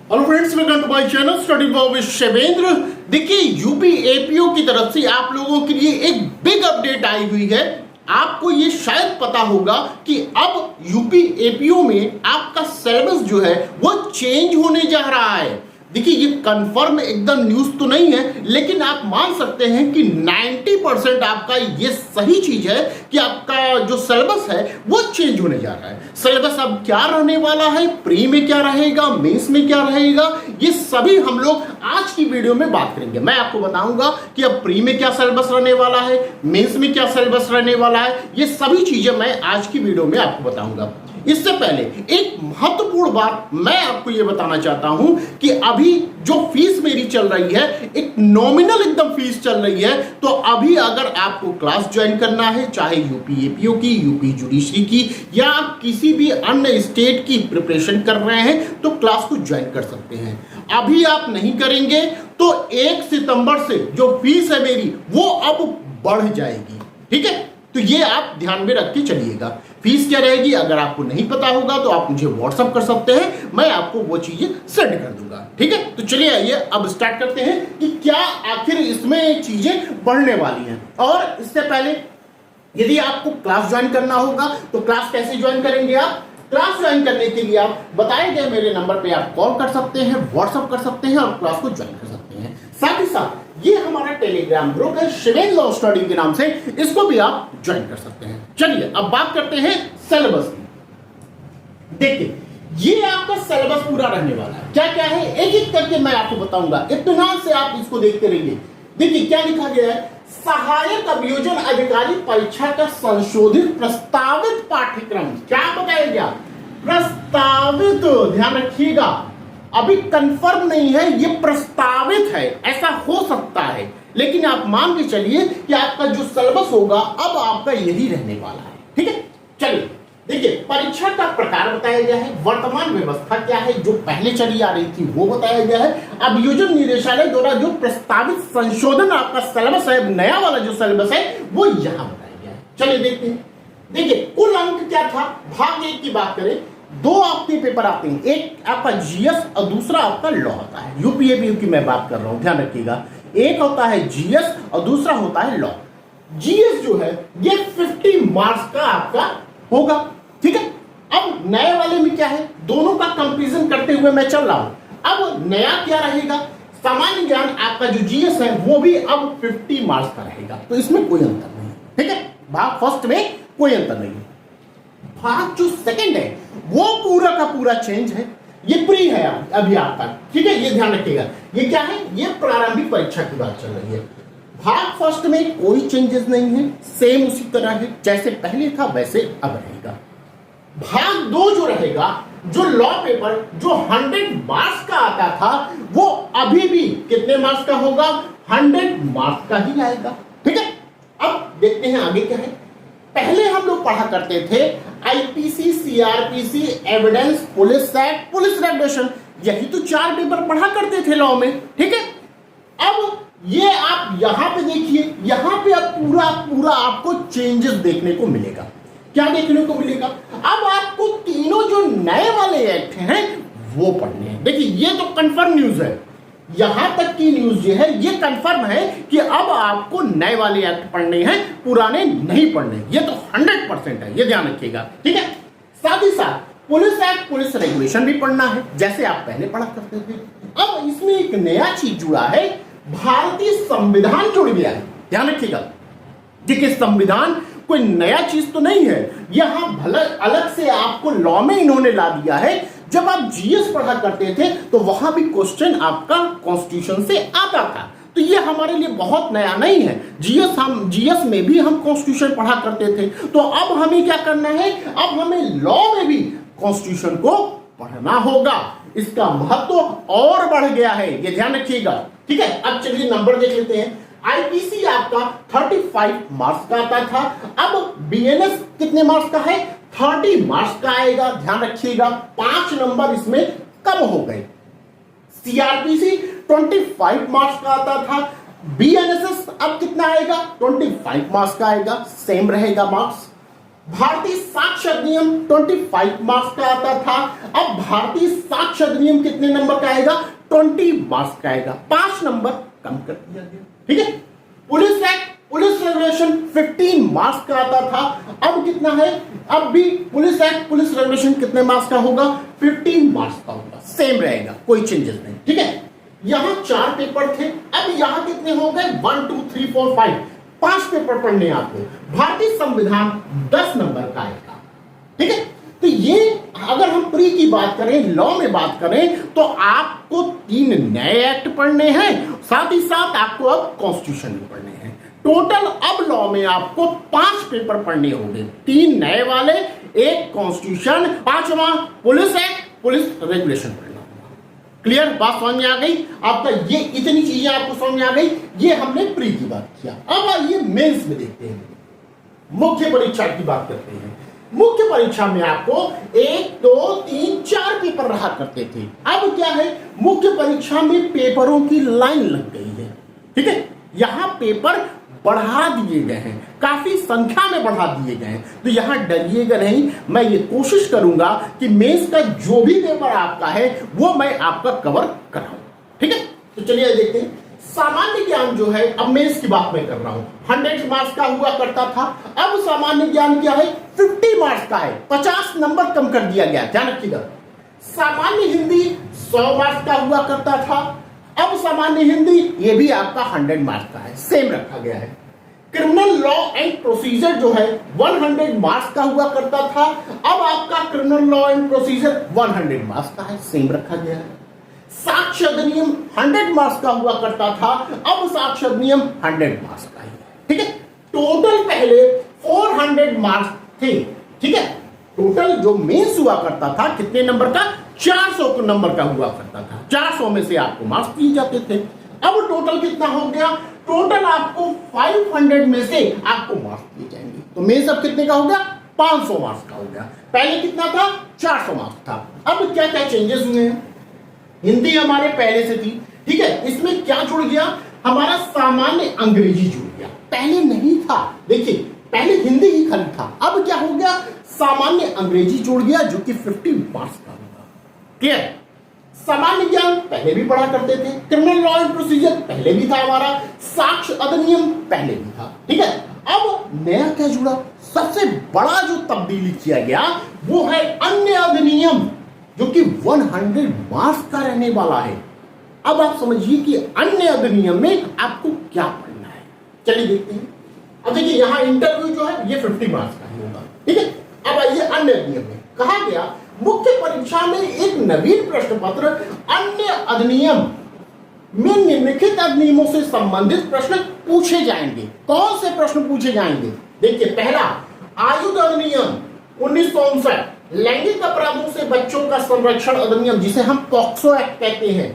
Hello friends, welcome to my channel study with Shivendra. देखिए, UP APO की तरफ से आप लोगों के लिए एक बिग अपडेट आई हुई है। आपको ये शायद पता होगा कि अब यूपी एपीओ में आपका सिलेबस जो है वो चेंज होने जा रहा है। देखिए, ये कंफर्म एकदम न्यूज तो नहीं है, लेकिन आप मान सकते हैं कि 90% आपका ये सही चीज है कि आपका जो सिलेबस है वो चेंज होने जा रहा है। सिलेबस अब क्या रहने वाला है, प्री में क्या रहेगा, मेंस में क्या रहेगा, ये सभी हम लोग आज की वीडियो में बात करेंगे। मैं आपको बताऊंगा कि अब प्री में क्या सिलेबस रहने वाला है, मेंस में क्या सिलेबस रहने वाला है, ये सभी चीजें मैं आज की वीडियो में आपको बताऊंगा। इससे पहले एक महत्वपूर्ण बात मैं आपको यह बताना चाहता हूं कि अभी जो फीस मेरी चल रही है, एक नॉमिनल एकदम फीस चल रही है। तो अभी अगर आपको क्लास ज्वाइन करना है, चाहे यूपी एपीओ की, यूपी जुडिशरी की या किसी भी अन्य स्टेट की प्रिपरेशन कर रहे हैं, तो क्लास को ज्वाइन कर सकते हैं। अभी आप नहीं करेंगे तो 1 सितंबर से जो फीस है मेरी वो अब बढ़ जाएगी। ठीक है, तो ये आप ध्यान में रख के चलिएगा। फीस क्या रहेगी अगर आपको नहीं पता होगा तो आप मुझे व्हाट्सअप कर सकते हैं, मैं आपको वो चीजें सेंड कर दूंगा। ठीक है, तो चलिए आइए अब स्टार्ट करते हैं कि क्या आखिर इसमें चीजें बढ़ने वाली हैं। और इससे पहले यदि आपको क्लास ज्वाइन करना होगा तो क्लास कैसे ज्वाइन करेंगे आप? क्लास ज्वाइन करने के लिए आप बताए गए मेरे नंबर पे आप कॉल कर सकते हैं, व्हाट्सअप कर सकते हैं और क्लास को ज्वाइन कर सकते हैं। साथ ही साथ ये हमारा टेलीग्राम ग्रुप है शिवेंद्र लॉ स्टडी के नाम से, इसको भी आप ज्वाइन कर सकते हैं। चलिए अब बात करते हैं सिलेबस की। देखिए, ये आपका सिलेबस पूरा रहने वाला है। क्या क्या है एक एक करके मैं आपको बताऊंगा, इत्मीनान से आप इसको देखते रहिए। देखिए क्या लिखा गया है, सहायक अभियोजन अधिकारी परीक्षा का संशोधित प्रस्तावित पाठ्यक्रम। क्या बताया गया? प्रस्तावित, ध्यान रखिएगा, अभी कंफर्म नहीं है, ये प्रस्तावित है, ऐसा हो सकता है, लेकिन आप मान के चलिए कि आपका जो सिलेबस होगा अब आपका यही रहने वाला है। ठीक है, चलिए देखिए, परीक्षा का प्रकार बताया गया है, वर्तमान व्यवस्था क्या है जो पहले चली आ रही थी वो बताया गया है, अभियोजन निदेशालय द्वारा जो प्रस्तावित संशोधन आपका सिलेबस है, नया वाला जो सिलेबस है वो यहां बताया गया है। चलिए देखते हैं। देखिए कुल अंक क्या था, भाग 1 की बात करें, 2 आपके पेपर आते हैं, एक आपका जीएस और दूसरा आपका लॉ होता है। यूपी एपीओ की मैं बात कर रहा हूं, ध्यान रखिएगा। एक होता है जीएस और दूसरा होता है लॉ। जीएस जो है ये 50 मार्क्स का आपका होगा। ठीक है, अब नए वाले में क्या है, दोनों का कंपैरिजन करते हुए मैं चल रहा हूं। अब नया क्या रहेगा, सामान्य ज्ञान आपका जो जीएस है वो भी अब 50 मार्क्स का रहेगा, तो इसमें कोई अंतर नहीं। ठीक है, भाग फर्स्ट में कोई अंतर नहीं है। भाग जो सेकंड है वो पूरा का पूरा चेंज है, ये प्री है अभी आपका। ठीक है, ये ध्यान रखिएगा, ये क्या है, ये प्रारंभिक परीक्षा की बात चल रही है। भाग फर्स्ट में कोई चेंजेस नहीं है, सेम उसी तरह है, जैसे पहले था वैसे अब रहेगा। भाग 2 जो रहेगा, जो लॉ पेपर जो 100 मार्क्स का आता था वो अभी भी कितने मार्क्स का होगा, 100 मार्क्स का ही आएगा। ठीक है, अब देखते हैं आगे क्या है। पहले हम लोग पढ़ा करते थे IPC, CrPC, evidence, police act, police regulation, यही तो 4 पेपर पढ़ा करते थे लॉ में। ठीक है, अब ये आप यहां पे देखिए, यहां पे अब पूरा पूरा आपको चेंजेस देखने को मिलेगा। क्या देखने को मिलेगा, अब आपको तीनों जो नए वाले एक्ट हैं वो पढ़ने हैं। देखिए ये तो कंफर्म न्यूज है, यहां तक की न्यूज जो है ये कंफर्म है कि अब आपको नए वाले एक्ट पढ़ने हैं, पुराने नहीं पढ़ने, ये तो 100% है, ये ध्यान रखिएगा। ठीक है, साथ ही साथ पुलिस एक्ट, पुलिस रेगुलेशन भी पढ़ना है, जैसे आप पहले पढ़ा करते थे। अब इसमें एक नया चीज जुड़ा है, भारतीय संविधान जुड़ गया है, ध्यान रखिएगा। देखिए संविधान कोई नया चीज तो नहीं है, यहां भले अलग से आपको लॉ में इन्होंने ला दिया है। जब आप जीएस पढ़ा करते थे तो वहां भी क्वेश्चन आपका कॉन्स्टिट्यूशन से आता था, तो ये हमारे लिए बहुत नया नहीं है। जीएस में भी हम कॉन्स्टिट्यूशन पढ़ा करते थे, तो अब हमें क्या करना है, अब हमें लॉ में भी कॉन्स्टिट्यूशन को पढ़ना होगा। इसका महत्व और बढ़ गया है, ये ध्यान रखिएगा। ठीक है, अब चलिए नंबर देख लेते हैं। आईपीसी आपका 35 मार्क्स का आता था, अब बीएनएस कितने मार्क्स का है, 30 मार्क्स का आएगा, ध्यान रखिएगा, 5 नंबर इसमें कम हो गए। सीआरपीसी 25 मार्क्स का आता था, बीएनएसएस अब कितना आएगा, 25 मार्क्स का आएगा, सेम रहेगा मार्क्स। भारतीय साक्ष्य अधिनियम 25 मार्क्स का आता था, अब भारतीय साक्ष्य अधिनियम कितने नंबर का आएगा? 20 मार्क्स का आएगा, 5 नंबर कम कर दिया गया। ठीक है। Police act, police regulation 15 marks का आता था, अब कितना है? अब भी पुलिस एक्ट, पुलिस रेगुलेशन कितने मार्क्स का होगा? 15 मार्क्स का होगा, सेम रहेगा, कोई चेंजेस नहीं। ठीक है। यहां 4 पेपर थे, अब यहां कितने हो गए? 1 2 3 4 5, 5 पेपर पढ़ने आपको। भारतीय संविधान 10 नंबर का आएगा। ठीक है। तो ये अगर हम प्री की बात करें, लॉ में बात करें, तो आपको 3 नए एक्ट पढ़ने हैं, साथ ही साथ आपको अब कॉन्स्टिट्यूशन भी पढ़ने हैं। टोटल अब लॉ में आपको 5 पेपर पढ़ने होंगे, 3 नए वाले, 1 कॉन्स्टिट्यूशन, 5वां पुलिस एक्ट, पुलिस रेगुलेशन पढ़ना होगा। क्लियर? बात समझ में आ गई आपका? ये इतनी चीजें आपको समझ में आ गई, ये हमने प्री की बात किया। अब आइए मेंस में देखते हैं, मुख्य परीक्षा की बात करते हैं। मुख्य परीक्षा में आपको 1 2 3 4 पेपर रहा करते थे, अब क्या है? मुख्य परीक्षा में पेपरों की लाइन लग गई है। ठीक है। यहां पेपर बढ़ा दिए गए हैं, काफी संख्या में बढ़ा दिए गए हैं, तो यहां डरिएगा नहीं। मैं ये कोशिश करूंगा कि मेंस का जो भी पेपर आपका है वो मैं आपका कवर कराऊं। ठीक है। तो चलिए देखते हैं। सामान्य ज्ञान जो है, अब मेंस की बात मैं कर रहा हूं, 100 मार्क्स का हुआ करता था, अब सामान्य ज्ञान क्या है? 50 मार्क्स का है, 50 नंबर कम कर दिया गया, ध्यान रखिएगा। सामान्य हिंदी 100 मार्क्स का हुआ करता था, अब सामान्य हिंदी ये भी आपका 100 मार्क्स का है, सेम रखा गया है। क्रिमिनल लॉ एंड प्रोसीजर जो है 100 मार्क्स का हुआ करता था, अब आपका criminal law and procedure 100 marks का है, सेम रखा गया है। साक्ष्य अधिनियम 100 मार्क्स का हुआ करता था, अब साक्ष्य अधिनियम 100 मार्क्स का है। ठीक है। टोटल पहले 400 मार्क्स थे। ठीक है। टोटल जो मेंस हुआ करता था कितने नंबर का? 400 नंबर का हुआ करता था, 400 में से आपको मार्क्स दिए जाते थे। अब टोटल कितना हो गया? टोटल आपको 500 में से आपको मार्क्स दिए जाएंगे, तो मेंस अब कितने का हो गया? 500 मार्क्स का हो गया। पहले कितना था? 400 मार्क्स था। अब क्या क्या चेंजेस हुए हैं? हिंदी हमारे पहले से थी, ठीक है, इसमें क्या जुड़ गया? हमारा सामान्य अंग्रेजी जुड़ गया, पहले नहीं था। देखिए पहले हिंदी ही खाली था, अब क्या हो गया? सामान्य अंग्रेजी जुड़ गया, जो कि 50 मार्क्स का होगा। क्लियर? सामान्य ज्ञान पहले भी पढ़ा करते थे, क्रिमिनल लॉ एंड प्रोसीजर पहले भी था हमारा, साक्ष्य अधिनियम पहले भी था। ठीक है। अब नया क्या जुड़ा? सबसे बड़ा जो तब्दीली किया गया वो है अन्य अधिनियम, जो कि 100 मार्क्स का रहने वाला है। अब आप समझिए कि अन्य अधिनियम में आपको क्या पढ़ना है। चलिए देखते हैं। अब देखिए यहां इंटरव्यू जो है ये 50 मार्क्स का ही होगा। ठीक है। अब आइए अन्य अधिनियम में कहा गया, मुख्य परीक्षा में एक नवीन प्रश्न पत्र अन्य अधिनियम में निम्नलिखित अधिनियमों से संबंधित प्रश्न पूछे जाएंगे। कौन से प्रश्न पूछे जाएंगे? देखिए पहला, आयुध अधिनियम 1959, लैंगिक अपराधों से बच्चों का संरक्षण अधिनियम जिसे हम पॉक्सो एक्ट कहते हैं,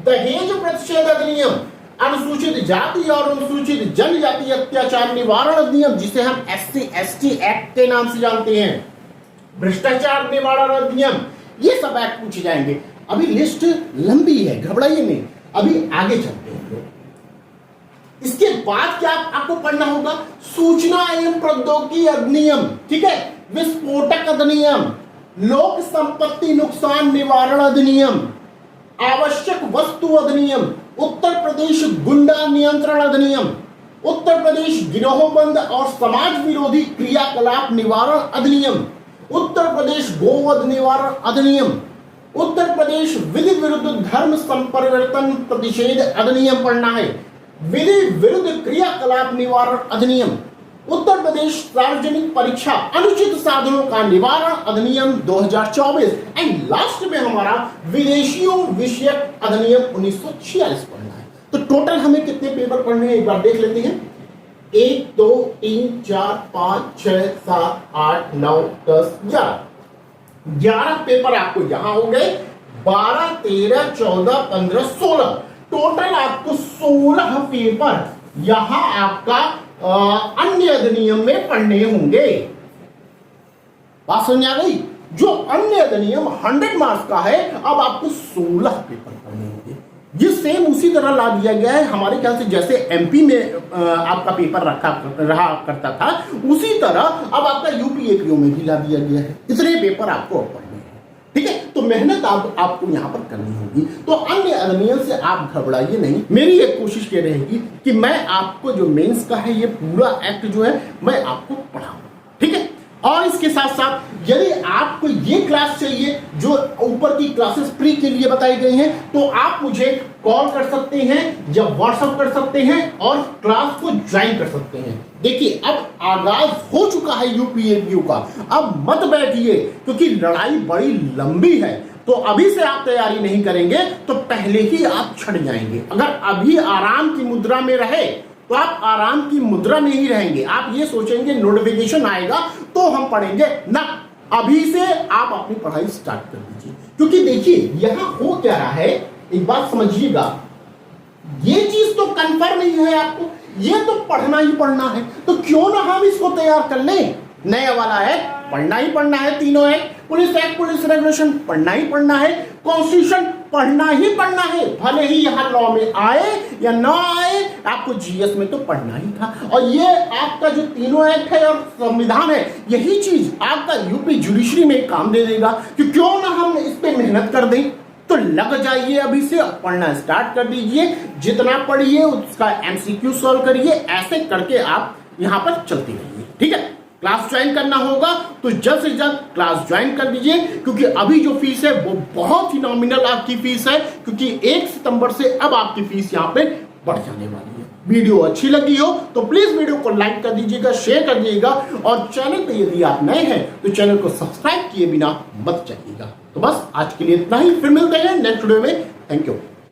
दहेज प्रतिषेध अधिनियम, अनुसूचित जाति और अनुसूचित जनजाति अत्याचार निवारण अधिनियम जिसे हम SC/ST एक्ट के नाम से जानते हैं, भ्रष्टाचार निवारण अधिनियम, ये सब एक्ट पूछे जाएंगे। अभी लिस्ट लंबी है, घबराइए नहीं, अभी आगे चलते हैं। इसके बाद क्या आपको पढ़ना होगा? सूचना एवं प्रौद्योगिकी अधिनियम, ठीक है, विस्फोटक अधिनियम, लोक संपत्ति नुकसान निवारण अधिनियम, आवश्यक वस्तु अधिनियम, उत्तर प्रदेश गुंडा नियंत्रण अधिनियम, उत्तर प्रदेश गिरोहबंद और समाज विरोधी क्रियाकलाप निवारण अधिनियम, उत्तर प्रदेश गोवध निवारण अधिनियम, उत्तर प्रदेश विधि विरुद्ध धर्म संपरिवर्तन प्रतिषेध अधिनियम पढ़ना है, विधि विरुद्ध क्रियाकलाप निवारण अधिनियम, उत्तर प्रदेश सार्वजनिक परीक्षा अनुचित साधनों का निवारण अधिनियम 2024 एंड लास्ट में हमारा विदेशियों विषयक अधिनियम 1946 पढ़ना है। तो टोटल हमें कितने पेपर पढ़ने हैं एक बार देख लेते हैं। 1 2 3 4 5 6 7 8 9 10 11 पेपर आपको यहां हो गए। 12 13 14 15 16 टोटल आपको 16 पेपर यहां आपका अन्य अधिनियम में पढ़ने होंगे। बात समझ आ गई? जो अन्य अधिनियम 100 मार्क्स का है, अब आपको 16 पेपर पढ़ने होंगे। ये सेम उसी तरह ला दिया गया है हमारे ख्याल से, जैसे एमपी में आपका पेपर रहा करता था, उसी तरह अब आपका यूपी एपीओ में भी ला दिया गया है। इतने पेपर आपको अब पढ़ने हैं, ठीक है। तो मेहनत आपको यहां पर करनी होगी। तो अन्य अदमियों से आप घबराइए नहीं। मेरी एक कोशिश ये रहेगी कि मैं आपको जो मेंस का है ये पूरा एक्ट जो है मैं आपको पढ़ाऊं, ठीक है। और इसके साथ साथ यदि आपको ये क्लास चाहिए जो ऊपर की क्लासेस फ्री के लिए बताई गई हैं, तो आप मुझे कॉल कर सकते हैं या व्हाट्सएप कर सकते हैं और क्लास को ज्वाइन कर सकते हैं। देखिए अब आगाज हो चुका है यूपीएपीयू का, अब मत बैठिए क्योंकि लड़ाई बड़ी लंबी है। तो अभी से आप तैयारी नहीं करेंगे तो पहले ही आप छट जाएंगे। अगर अभी आराम की मुद्रा में रहे तो आप आराम की मुद्रा में ही रहेंगे। आप ये सोचेंगे नोटिफिकेशन आएगा तो हम पढ़ेंगे ना, अभी से आप अपनी पढ़ाई स्टार्ट कर दीजिए। क्योंकि देखिए यहां हो क्या रहा है, एक बात समझिएगा, ये चीज तो कंफर्म ही है आपको, ये तो पढ़ना ही पढ़ना है, तो क्यों ना हम इसको तैयार कर लें। नया वाला है, पढ़ना ही पढ़ना है, तीनों है, पुलिस एक्ट, पुलिस रेगुलेशन पढ़ना ही पढ़ना है, कॉन्स्टिट्यूशन पढ़ना ही पढ़ना है, भले ही यहां लॉ में आए या ना आए, आपको जीएस में तो पढ़ना ही था। और ये आपका जो तीनों एक्ट है और संविधान है, यही चीज आपका यूपी जुडिशरी में काम दे देगा कि क्यों ना हम इस पे मेहनत कर दें। तो लग जाइए अभी से, पढ़ना स्टार्ट कर दीजिए, जितना पढ़िए उसका एमसीक्यू सॉल्व करिए, ऐसे करके आप यहां पर चलते रहिए, ठीक है। क्लास ज्वाइन करना होगा तो जल्द से जल्द क्लास ज्वाइन कर दीजिए, क्योंकि अभी जो फीस है वो बहुत ही नॉमिनल आपकी फीस है, क्योंकि 1 सितंबर से अब आपकी फीस यहाँ पे बढ़ जाने वाली है। वीडियो अच्छी लगी हो तो प्लीज वीडियो को लाइक कर दीजिएगा, शेयर कर दीजिएगा, और चैनल पे यदि आप नए हैं तो चैनल को सब्सक्राइब किए बिना मत जाइएगा। तो बस आज के लिए इतना ही, फिर मिलते हैं नेक्स्ट वीडियो में। Thank you.